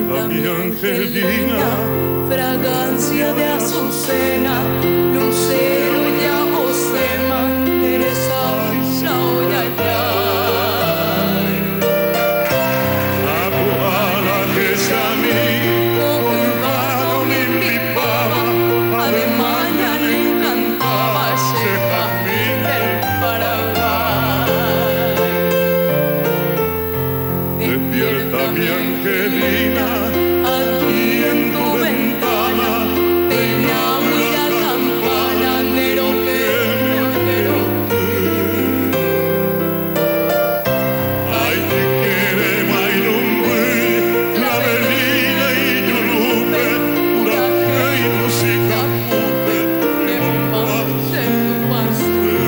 Despierta mi angelina, fragancia de azucena, lucero y agosema, eres ay, ay, ay. Apurada que se a mí, colgado me invitaba, Alemania le encantaba ese jazmín del Paraguay. despierta mi angelina, Aquí en tu ventana, peinamos la campana, nero que, ay te quiere Mayrumbe, la Avelina y Yurupe, huracán y música pupe, que bombaste tu pastel.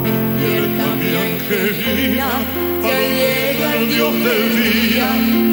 despierta mi angelina, Ya llega el Dios del día.